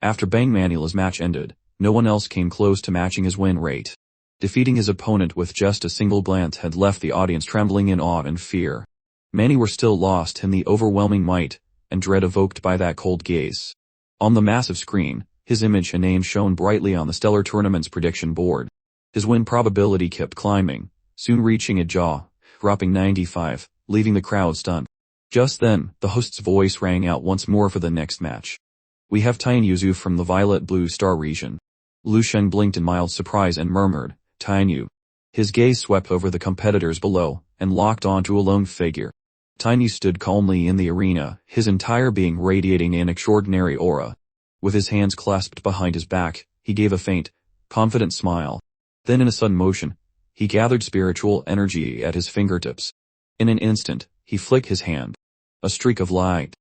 After Bang Manula's match ended, no one else came close to matching his win rate. Defeating his opponent with just a single glance had left the audience trembling in awe and fear. Many were still lost in the overwhelming might and dread evoked by that cold gaze. On the massive screen, his image and name shone brightly on the stellar tournament's prediction board. His win probability kept climbing, soon reaching a jaw-dropping 95, leaving the crowd stunned. Just then, the host's voice rang out once more for the next match. "We have Tian Yuzu from the Violet Blue Star region." Lu Sheng blinked in mild surprise and murmured, "Tian Yu." His gaze swept over the competitors below and locked onto a lone figure. Tian Yu stood calmly in the arena, his entire being radiating an extraordinary aura. With his hands clasped behind his back, he gave a faint, confident smile. Then in a sudden motion, he gathered spiritual energy at his fingertips. In an instant, he flicked his hand. A streak of light.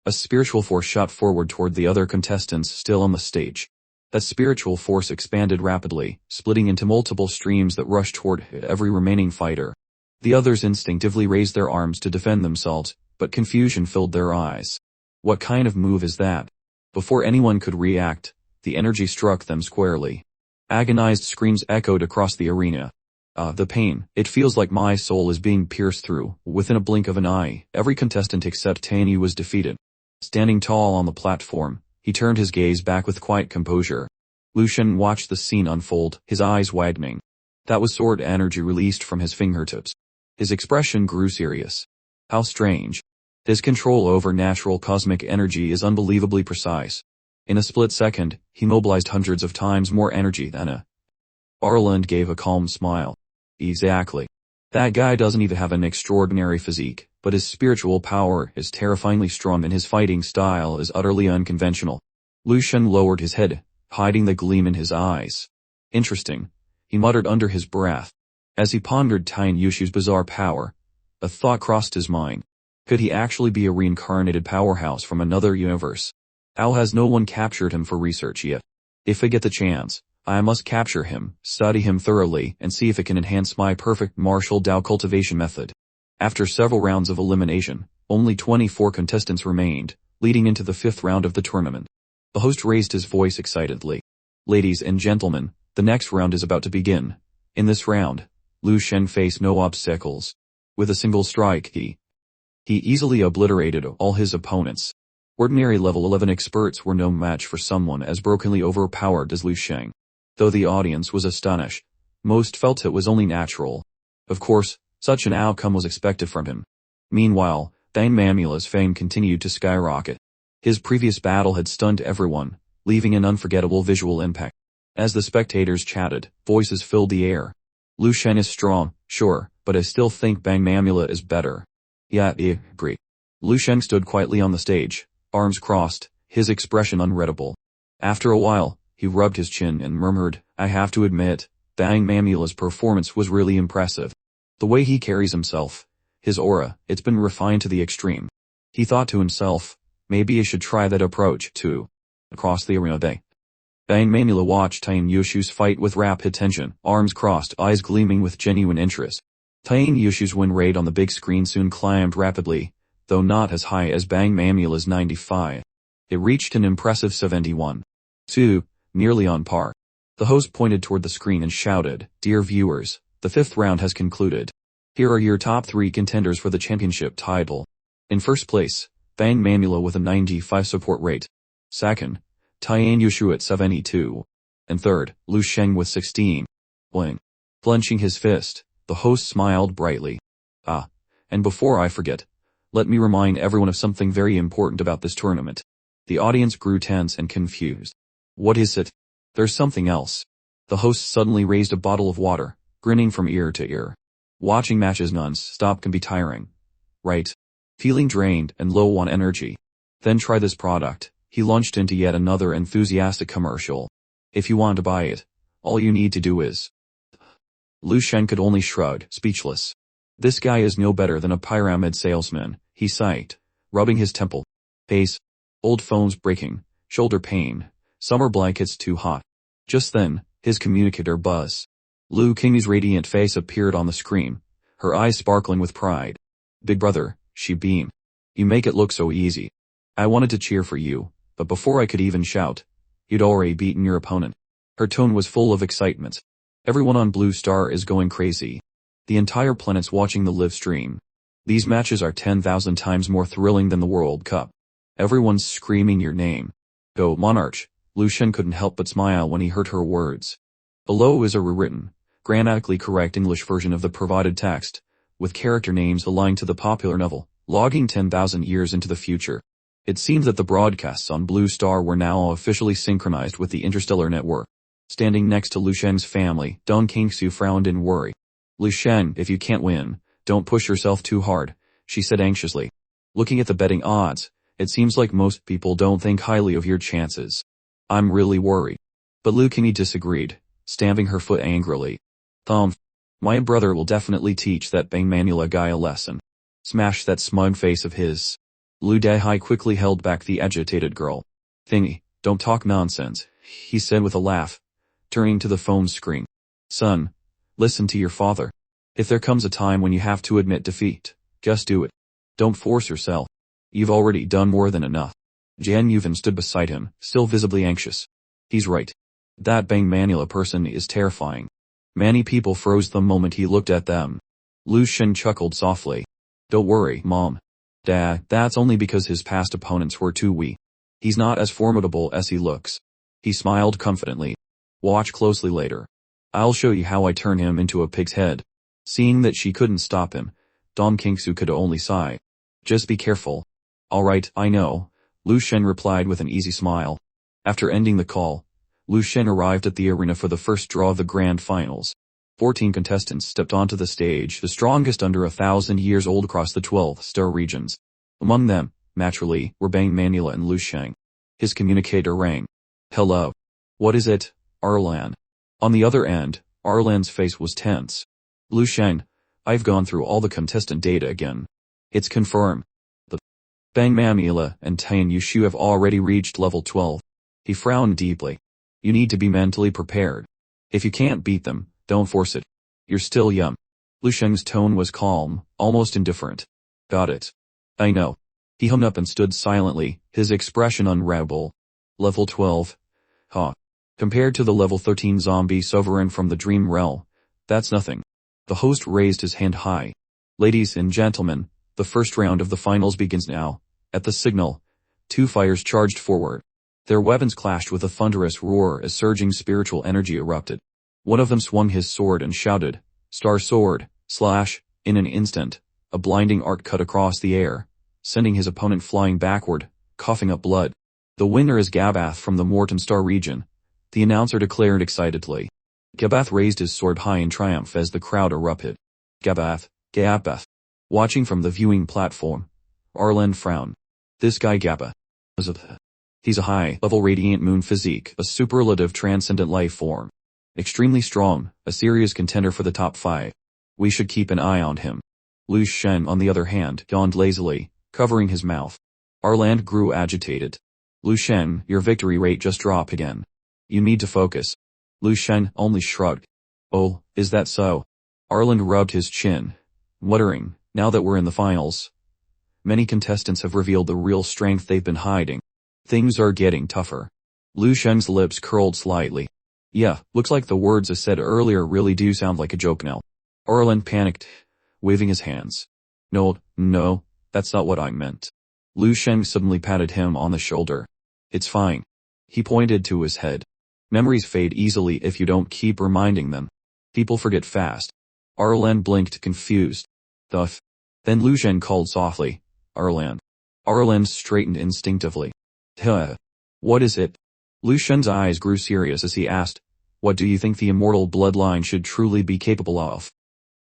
A spiritual force shot forward toward the other contestants still on the stage. That spiritual force expanded rapidly, splitting into multiple streams that rushed toward every remaining fighter. The others instinctively raised their arms to defend themselves, but confusion filled their eyes. What kind of move is that? Before anyone could react, the energy struck them squarely. Agonized screams echoed across the arena. The pain, it feels like my soul is being pierced through. Within a blink of an eye, every contestant except Tian Yu was defeated. Standing tall on the platform, he turned his gaze back with quiet composure. Lu Shen watched the scene unfold, his eyes widening. That was sword energy released from his fingertips. His expression grew serious. How strange. His control over natural cosmic energy is unbelievably precise. In a split second, he mobilized hundreds of times more energy than a... Arland gave a calm smile. Exactly. That guy doesn't even have an extraordinary physique, but his spiritual power is terrifyingly strong and his fighting style is utterly unconventional. Lu Shen lowered his head, hiding the gleam in his eyes. Interesting, he muttered under his breath. As he pondered Tian Yushu's bizarre power, a thought crossed his mind. Could he actually be a reincarnated powerhouse from another universe? How has no one captured him for research yet? If I get the chance, I must capture him, study him thoroughly, and see if it can enhance my perfect martial Dao cultivation method. After several rounds of elimination, only 24 contestants remained, leading into the 5th round of the tournament. The host raised his voice excitedly. "Ladies and gentlemen, the next round is about to begin. In this round, Lu Shen faced no obstacles. With a single strike, he easily obliterated all his opponents. Ordinary level 11 experts were no match for someone as brokenly overpowered as Lu Sheng. Though the audience was astonished, most felt it was only natural. Of course, such an outcome was expected from him. Meanwhile, Bang Mamula's fame continued to skyrocket. His previous battle had stunned everyone, leaving an unforgettable visual impact. As the spectators chatted, voices filled the air. "Lu Shen is strong, sure, but I still think Bang Mamula is better." "Yeah, I agree." Lu Shen stood quietly on the stage, arms crossed, his expression unreadable. After a while, he rubbed his chin and murmured, "I have to admit, Bang Mamula's performance was really impressive. The way he carries himself, his aura, it's been refined to the extreme." He thought to himself, maybe I should try that approach too. Across the arena Bang Mamula watched Tian Yushu's fight with rapid attention, arms crossed, eyes gleaming with genuine interest. Tian Yushu's win rate on the big screen soon climbed rapidly, though not as high as Bang Mamula's 95. It reached an impressive 71.2, nearly on par. The host pointed toward the screen and shouted, "Dear viewers, the 5th round has concluded. Here are your top 3 contenders for the championship title. In first place, Bang Mamula with a 95 support rate. Second, Tian Yushu at 72. And third, Lu Sheng with 16. Bling. Clenching his fist, the host smiled brightly. And before I forget, let me remind everyone of something very important about this tournament. The audience grew tense and confused. What is it? There's something else. The host suddenly raised a bottle of water, grinning from ear to ear. Watching matches non-stop can be tiring. Right? Feeling drained and low on energy. Then try this product. He launched into yet another enthusiastic commercial. If you want to buy it, all you need to do is... Lu Shen could only shrug, speechless. This guy is no better than a pyramid salesman, he sighed, rubbing his temple. Face. Old phones breaking, shoulder pain, summer blankets too hot. Just then, his communicator buzzed. Lu Qing's radiant face appeared on the screen, her eyes sparkling with pride. "Big brother," she beamed. "You make it look so easy. I wanted to cheer for you, but before I could even shout, You'd already beaten your opponent. Her tone was full of excitement. Everyone on Blue Star is going crazy. The entire planet's watching the live stream. These matches are 10,000 times more thrilling than the World Cup. Everyone's screaming your name. Go Monarch. Lu Shen couldn't help but smile when he heard her words. Below is a rewritten, grammatically correct English version of the provided text, with character names aligned to the popular novel, logging 10,000 years into the future. It seemed that the broadcasts on Blue Star were now officially synchronized with the interstellar network. Standing next to Lu Sheng's family, Dong Qingsu frowned in worry. Lu Sheng, if you can't win, don't push yourself too hard, she said anxiously. Looking at the betting odds, it seems like most people don't think highly of your chances. I'm really worried. But Lu Qingyi disagreed, stamping her foot angrily. My brother will definitely teach that Bang Manula guy a lesson. Smash that smug face of his. Lu Dehai quickly held back the agitated girl. Thingy, don't talk nonsense, he said with a laugh, turning to the phone screen. Son, listen to your father. If there comes a time when you have to admit defeat, just do it. Don't force yourself. You've already done more than enough. Jian Yuvan stood beside him, still visibly anxious. He's right. That Bang Manula person is terrifying. Many people froze the moment he looked at them. Lu Shen chuckled softly. Don't worry, Mom. Dad, that's only because his past opponents were too weak. He's not as formidable as he looks. He smiled confidently. Watch closely later. I'll show you how I turn him into a pig's head. Seeing that she couldn't stop him, Dong Qingsu could only sigh. Just be careful. Alright, I know, Lu Shen replied with an easy smile. After ending the call, Lu Shen arrived at the arena for the first draw of the grand finals. 14 contestants stepped onto the stage, the strongest under 1,000 years old across the 12-star regions. Among them, naturally, were Bang Manula and Lu Sheng. His communicator rang. Hello. What is it, Arlan? On the other end, Arlan's face was tense. Lu Sheng, I've gone through all the contestant data again. It's confirmed. The Bang Manula and Tan Yushu have already reached level 12. He frowned deeply. You need to be mentally prepared. If you can't beat them, don't force it. You're still young. Lu Sheng's tone was calm, almost indifferent. Got it. I know. He hummed up and stood silently, his expression unreadable. Level 12. Huh. Compared to the level 13 zombie sovereign from the dream realm, that's nothing. The host raised his hand high. Ladies and gentlemen, the first round of the finals begins now. At the signal, 2 fighters charged forward. Their weapons clashed with a thunderous roar as surging spiritual energy erupted. One of them swung his sword and shouted, Star Sword, slash, in an instant, a blinding arc cut across the air, sending his opponent flying backward, coughing up blood. The winner is Gabath from the Morton Star region, the announcer declared excitedly. Gabath raised his sword high in triumph as the crowd erupted. Gabath, Gabath. Watching from the viewing platform, Arlen frowned. This guy Gabath. He's a high-level radiant moon physique, a superlative transcendent life form. Extremely strong, a serious contender for the top 5. We should keep an eye on him. Lu Shen, on the other hand, yawned lazily, covering his mouth. Arland grew agitated. Lu Shen, your victory rate just dropped again. You need to focus. Lu Shen only shrugged. Oh, is that so? Arland rubbed his chin, muttering, now that we're in the finals. Many contestants have revealed the real strength they've been hiding. Things are getting tougher. Lu Shen's lips curled slightly. Yeah, looks like the words I said earlier really do sound like a joke now. Arlen panicked, waving his hands. No, that's not what I meant. Lu Shen suddenly patted him on the shoulder. It's fine. He pointed to his head. Memories fade easily if you don't keep reminding them. People forget fast. Arlen blinked confused. Then Lu Shen called softly. Arlen. Arlen straightened instinctively. What is it? Lu Shen's eyes grew serious as he asked, what do you think the immortal bloodline should truly be capable of?